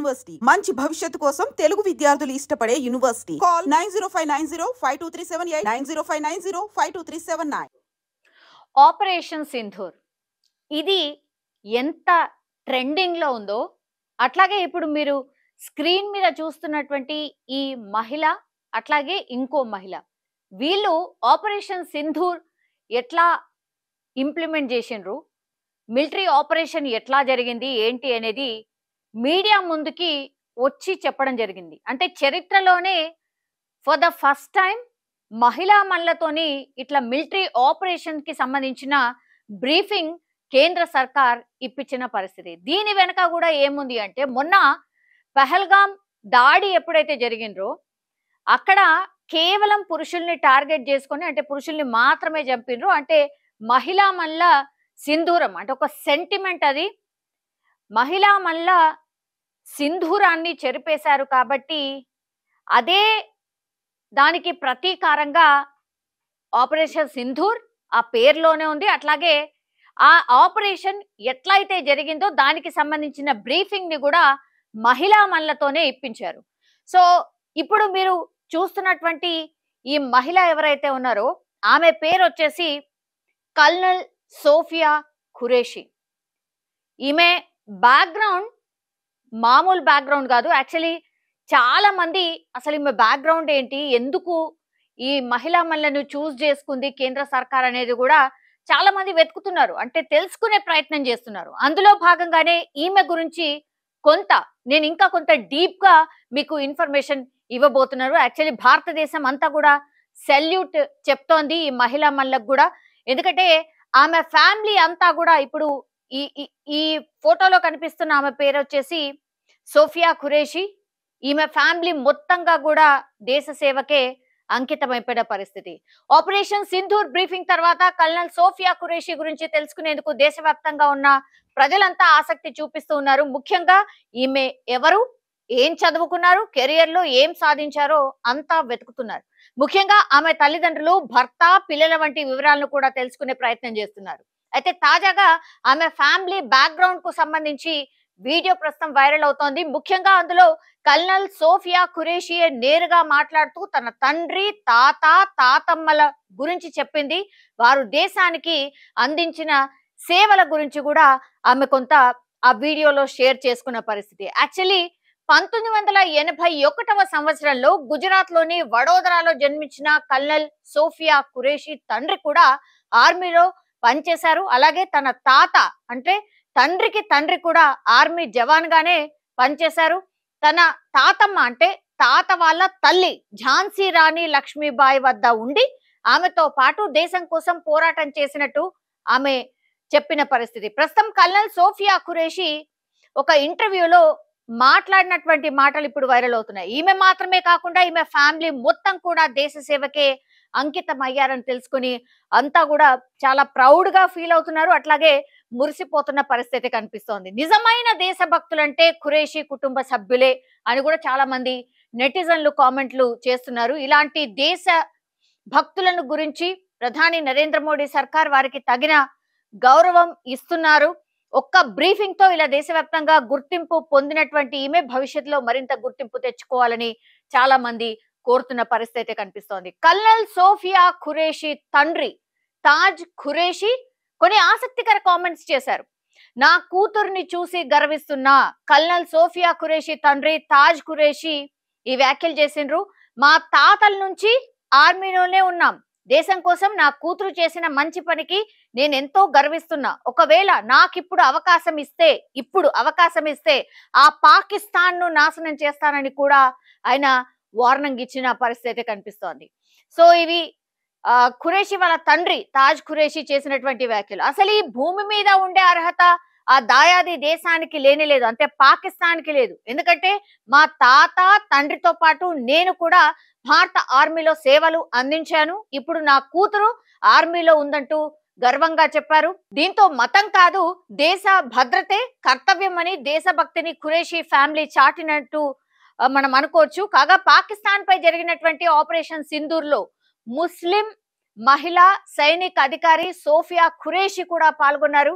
University మంచి భవిష్యత్తు కోసం తెలుగు విద్యార్థులు ఇష్టపడే యూనివర్సిటీ. కాల్ 9059052378 9059052379. ఆపరేషన్ సింధూర్ ఇది ఎంత ట్రెండింగ్ లో ఉందో అట్లాగే ఇప్పుడు మీరు స్క్రీన్ మీద చూస్తున్నటువంటి ఈ మహిళ అట్లాగే ఇంకో మహిళ వీళ్ళు ఆపరేషన్ సింధూర్ ఎట్లా ఇంప్లిమెంట్ చేసిండ్రు, మిలిటరీ ఆపరేషన్ ఎట్లా జరిగింది ఏంటి అనేది మీడియా ముందుకి వచ్చి చెప్పడం జరిగింది. అంటే చరిత్రలోనే ఫర్ ద ఫస్ట్ టైం మహిళా మహిళతోని ఇట్లా మిలిటరీ ఆపరేషన్ కి సంబంధించిన బ్రీఫింగ్ కేంద్ర సర్కార్ ఇప్పించిన పరిస్థితి. దీని వెనక కూడా ఏముంది అంటే మొన్న పహల్గాం దాడి ఎప్పుడైతే జరిగిందో అక్కడ కేవలం పురుషుల్ని టార్గెట్ చేసుకొని అంటే పురుషుల్ని మాత్రమే చంపిండ్రు. అంటే మహిళా మల్ల సింధూరం అంటే ఒక సెంటిమెంట్, అది మహిళా మల్ల సింధూరాన్ని చెరిపేశారు కాబట్టి అదే దానికి ప్రతీకారంగా ఆపరేషన్ సింధూర్ ఆ పేరులోనే ఉంది. అట్లాగే ఆ ఆపరేషన్ ఎట్లయితే జరిగిందో దానికి సంబంధించిన బ్రీఫింగ్ ని కూడా మహిళా మల్లతోనే ఇప్పించారు. సో ఇప్పుడు మీరు చూస్తున్నటువంటి ఈ మహిళ ఎవరైతే ఉన్నారో ఆమె పేరు వచ్చేసి కల్నల్ సోఫియా ఖురేషి. ఈమె బ్యాక్గ్రౌండ్ మామూలు బ్యాక్గ్రౌండ్ కాదు. యాక్చువల్లీ చాలా మంది అసలు ఈమె బ్యాక్గ్రౌండ్ ఏంటి, ఎందుకు ఈ మహిళా మహిళను చూస్ చేసుకుంది కేంద్ర సర్కార్ అనేది కూడా చాలా మంది వెతుకుతున్నారు, అంటే తెలుసుకునే ప్రయత్నం చేస్తున్నారు. అందులో భాగంగానే ఈమె గురించి నేను ఇంకా కొంత డీప్ గా మీకు ఇన్ఫర్మేషన్ ఇవ్వబోతున్నారు. యాక్చువల్లీ భారతదేశం అంతా కూడా సెల్యూట్ చెప్తోంది ఈ మహిళా మహిళకు కూడా. ఎందుకంటే ఆమె ఫ్యామిలీ అంతా కూడా ఇప్పుడు ఈ ఫోటోలో కనిపిస్తున్న ఆమె పేరు వచ్చేసి సోఫియా ఖురేషి. ఈమె ఫ్యామిలీ మొత్తంగా కూడా దేశ సేవకే అంకితమైపోయిన పరిస్థితి. ఆపరేషన్ సింధూర్ బ్రీఫింగ్ తర్వాత కల్నల్ సోఫియా ఖురేషి గురించి తెలుసుకునేందుకు దేశవ్యాప్తంగా ఉన్న ప్రజలంతా ఆసక్తి చూపిస్తూ ఉన్నారు. ముఖ్యంగా ఈమె ఎవరు, ఏం చదువుకున్నారు, కెరియర్ లో ఏం సాధించారో అంతా వెతుకుతున్నారు. ముఖ్యంగా ఆమె తల్లిదండ్రులు, భర్త, పిల్లల వంటి వివరాలను కూడా తెలుసుకునే ప్రయత్నం చేస్తున్నారు. అయితే తాజాగా ఆమె ఫ్యామిలీ బ్యాక్గ్రౌండ్ కు సంబంధించి వీడియో ప్రస్తుతం వైరల్ అవుతోంది. ముఖ్యంగా అందులో కల్నల్ సోఫియా ఖురేషి నేరుగా మాట్లాడుతూ తన తండ్రి, తాతమ్మల గురించి చెప్పింది. వారు దేశానికి అందించిన సేవల గురించి కూడా ఆమె కొంత ఆ వీడియోలో షేర్ చేసుకున్న పరిస్థితి. యాక్చువల్లీ 1981వ సంవత్సరంలో గుజరాత్ లోని వడోదరాలో జన్మించిన కల్నల్ సోఫియా ఖురేషి తండ్రి కూడా ఆర్మీలో పనిచేశారు. అలాగే తన తాత అంటే తండ్రికి తండ్రి కూడా ఆర్మీ జవాన్ గానే పనిచేశారు. తన తాతమ్మ అంటే తాత వాళ్ళ తల్లి ఝాన్సీ రాణి లక్ష్మీబాయి వద్ద ఉండి ఆమెతో పాటు దేశం కోసం పోరాటం చేసినట్టు ఆమె చెప్పిన పరిస్థితి. ప్రస్తుతం కల్నల్ సోఫియా ఖురేషి ఒక ఇంటర్వ్యూలో మాట్లాడినటువంటి మాటలు ఇప్పుడు వైరల్ అవుతున్నాయి. ఈమె మాత్రమే కాకుండా ఈమె ఫ్యామిలీ మొత్తం కూడా దేశ సేవకే అంకితం అయ్యారని తెలుసుకుని అంతా కూడా చాలా ప్రౌడ్ గా ఫీల్ అవుతున్నారు. అట్లాగే మురిసిపోతున్న పరిస్థితి కనిపిస్తోంది. నిజమైన దేశభక్తులంటే ఖురేషి కుటుంబ సభ్యులే అని కూడా చాలా మంది నెటిజన్లు కామెంట్లు చేస్తున్నారు. ఇలాంటి దేశ భక్తులను గురించి ప్రధాని నరేంద్ర మోడీ సర్కార్ వారికి తగిన గౌరవం ఇస్తున్నారు. ఒక్క బ్రీఫింగ్ తో ఇలా దేశవ్యాప్తంగా గుర్తింపు పొందినటువంటి ఈమె భవిష్యత్తులో మరింత గుర్తింపు తెచ్చుకోవాలని చాలా మంది కోరుతున్న పరిస్థితి కనిపిస్తోంది. కల్నల్ సోఫియా ఖురేషి తండ్రి తాజ్ ఖురేషి కొన్ని ఆసక్తికర కామెంట్స్ చేశారు. నా కూతుర్ని చూసి గర్విస్తున్నా. కల్నల్ సోఫియా ఖురేషి తండ్రి తాజ్ ఖురేషి ఈ వ్యాఖ్యలు చేసిండ్రు. మా తాతల నుంచి ఆర్మీలోనే ఉన్నాం. దేశం కోసం నా కూతురు చేసిన మంచి పనికి నేను ఎంతో గర్విస్తున్నా. ఒకవేళ నాకిప్పుడు అవకాశం ఇస్తే ఆ పాకిస్తాన్ ను నాశనం చేస్తానని కూడా ఆయన వార్నింగ్ ఇచ్చిన పరిస్థితి కనిపిస్తోంది. సో ఇవి ఖురేషి వాళ్ళ తండ్రి తాజ్ ఖురేషి చేసినటువంటి వ్యాఖ్యలు. అసలు ఈ భూమి మీద ఉండే అర్హత ఆ దాయాది దేశానికి లేనేలేదు, అంటే పాకిస్తాన్ కి లేదు. ఎందుకంటే మా తాత తండ్రితో పాటు నేను కూడా భారత ఆర్మీలో సేవలు అందించాను. ఇప్పుడు నా కూతురు ఆర్మీలో ఉందంటూ గర్వంగా చెప్పారు. దీంతో మతం కాదు దేశ భద్రతే కర్తవ్యం అని దేశభక్తిని ఖురేషి ఫ్యామిలీ చాటినట్టు మనం అనుకోవచ్చు. కాగా పాకిస్తాన్ పై జరిగినటువంటి ఆపరేషన్ సింధూర్ లో ముస్లిం మహిళా సైనిక అధికారి సోఫియా ఖురేషి కూడా పాల్గొన్నారు.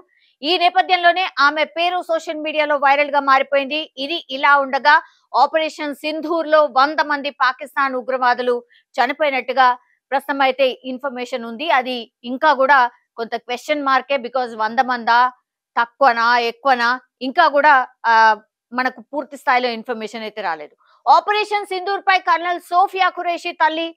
ఈ నేపథ్యంలోనే ఆమె పేరు సోషల్ మీడియాలో వైరల్ గా మారిపోయింది. ఇది ఇలా ఉండగా ఆపరేషన్ సింధూర్ లో 100 మంది పాకిస్తాన్ ఉగ్రవాదులు చనిపోయినట్టుగా ప్రస్తుతం అయితే ఇన్ఫర్మేషన్ ఉంది. అది ఇంకా కూడా కొంత క్వశ్చన్ మార్కే. బికాజ్ 100 మందా, తక్కువనా, ఎక్కువనా, ఇంకా కూడా మనకు పూర్తి స్థాయిలో ఇన్ఫర్మేషన్ అయితే రాలేదు. ఆపరేషన్ సింధూర్ పై కర్నల్ సోఫియా ఖురేషీ తల్లి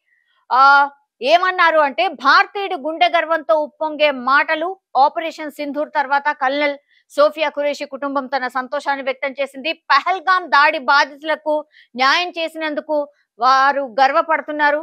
ఏమన్నారు అంటే, భారతీయుడు గుండె గర్వంతో ఉప్పొంగే మాటలు. ఆపరేషన్ సింధూర్ తర్వాత కర్నల్ సోఫియా ఖురేషీ కుటుంబం తన సంతోషాన్ని వ్యక్తం చేసింది. పహల్గాం దాడి బాధితులకు న్యాయం చేసినందుకు వారు గర్వపడుతున్నారు.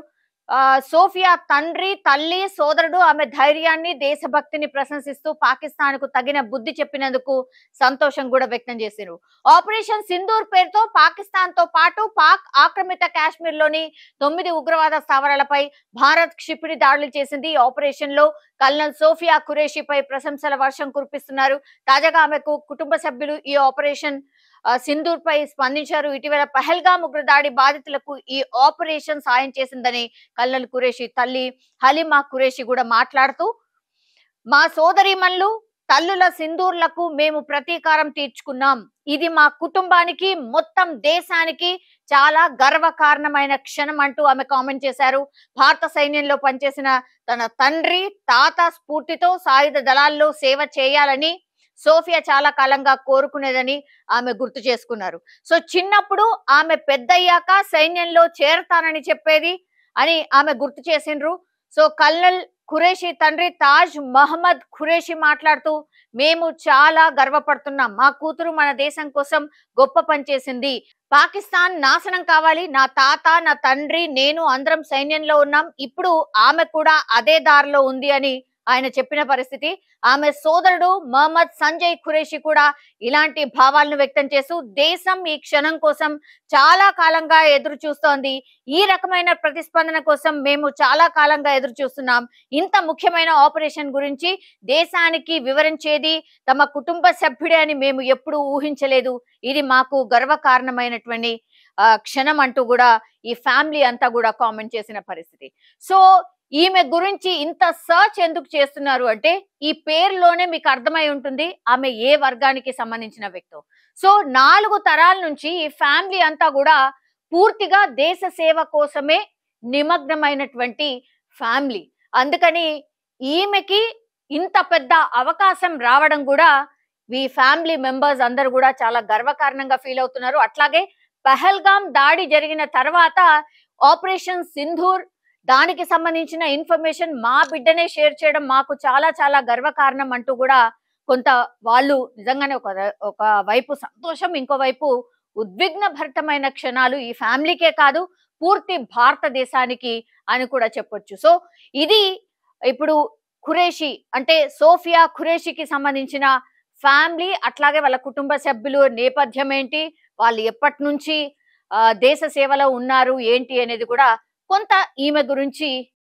సోఫియా తండ్రి, తల్లి, సోదరుడు ఆమె ధైర్యాన్ని, దేశభక్తిని ప్రశంసిస్తూ పాకిస్తాన్ కు తగిన బుద్ధి చెప్పినందుకు సంతోషం కూడా వ్యక్తం చేశారు. ఆపరేషన్ సింధూర్ పేరుతో పాకిస్తాన్ తో పాటు పాక్ ఆక్రమిత కాశ్మీర్ లోని 9 ఉగ్రవాద స్థావరాలపై భారత్ క్షిపణి దాడులు చేసింది. ఈ ఆపరేషన్ లో కల్నల్ సోఫియా ఖురేషీపై ప్రశంసల వర్షం కురిపిస్తున్నారు. తాజాగా ఆమెకు కుటుంబ సభ్యులు ఈ ఆపరేషన్ సింధూర్ పై స్పందించారు. ఇటీవల పహల్గాం ఉగ్రదాడి బాధితులకు ఈ ఆపరేషన్ సాయం చేసిందని కల్నల్ ఖురేషీ తల్లి హలీమా ఖురేషీ కూడా మాట్లాడుతూ, మా సోదరీమణులు తల్లుల సింధూర్లకు మేము ప్రతీకారం తీర్చుకున్నాం. ఇది మా కుటుంబానికి, మొత్తం దేశానికి చాలా గర్వకారణమైన క్షణం అంటూ ఆమె కామెంట్ చేశారు. భారత సైన్యంలో పనిచేసిన తన తండ్రి, తాత స్ఫూర్తితో సాయుధ దళాల్లో సేవ చేయాలని సోఫియా చాలా కాలంగా కోరుకునేదని ఆమె గుర్తు చేసుకున్నారు. సో చిన్నప్పుడు ఆమె పెద్దయ్యాక సైన్యంలో చేరతానని చెప్పేది అని ఆమె గుర్తు చేసిండ్రు. సో కల్నల్ ఖురేషీ తండ్రి తాజ్ మహమ్మద్ ఖురేషీ మాట్లాడుతూ, మేము చాలా గర్వపడుతున్నాం. మా కూతురు మన దేశం కోసం గొప్ప పని చేసింది. పాకిస్తాన్ నాశనం కావాలి. నా తాత, నా తండ్రి, నేను అందరం సైన్యంలో ఉన్నాం. ఇప్పుడు ఆమె కూడా అదే దారిలో ఉంది అని ఆయన చెప్పిన పరిస్థితి. ఆమె సోదరుడు మహమ్మద్ సంజయ్ ఖురేషీ కూడా ఇలాంటి భావాలను వ్యక్తం చేస్తూ, దేశం ఈ క్షణం కోసం చాలా కాలంగా ఎదురు చూస్తోంది. ఈ రకమైన ప్రతిస్పందన కోసం మేము చాలా కాలంగా ఎదురు చూస్తున్నాం. ఇంత ముఖ్యమైన ఆపరేషన్ గురించి దేశానికి వివరించేది తమ కుటుంబ సభ్యుడే అని మేము ఎప్పుడూ ఊహించలేదు. ఇది మాకు గర్వకారణమైనటువంటి క్షణం అంటూ కూడా ఈ ఫ్యామిలీ అంతా కూడా కామెంట్ చేసిన పరిస్థితి. సో ఈమె గురించి ఇంత సర్చ్ ఎందుకు చేస్తున్నారు అంటే, ఈ పేరులోనే మీకు అర్థమై ఉంటుంది ఆమె ఏ వర్గానికి సంబంధించిన వ్యక్తో. సో 4 తరాల నుంచి ఈ ఫ్యామిలీ అంతా కూడా పూర్తిగా దేశ సేవ కోసమే నిమగ్నమైనటువంటి ఫ్యామిలీ. అందుకని ఈమెకి ఇంత పెద్ద అవకాశం రావడం కూడా ఈ ఫ్యామిలీ మెంబర్స్ అందరూ కూడా చాలా గర్వకారణంగా ఫీల్ అవుతున్నారు. అట్లాగే పహల్గాం దాడి జరిగిన తర్వాత ఆపరేషన్ సింధూర్ దానికి సంబంధించిన ఇన్ఫర్మేషన్ మా బిడ్డనే షేర్ చేయడం మాకు చాలా చాలా గర్వకారణం అంటూ కూడా కొంత వాళ్ళు నిజంగానే ఒక వైపు సంతోషం, ఇంకోవైపు ఉద్విగ్న భరితమైన క్షణాలు ఈ ఫ్యామిలీకే కాదు పూర్తి భారతదేశానికి అని కూడా చెప్పొచ్చు. సో ఇది ఇప్పుడు ఖురేషీ అంటే సోఫియా ఖురేషీకి సంబంధించిన ఫ్యామిలీ, అట్లాగే వాళ్ళ కుటుంబ సభ్యులు నేపథ్యం ఏంటి, వాళ్ళు ఎప్పటి నుంచి దేశ సేవలో ఉన్నారు ఏంటి అనేది కూడా కొంత ఈమె గురించి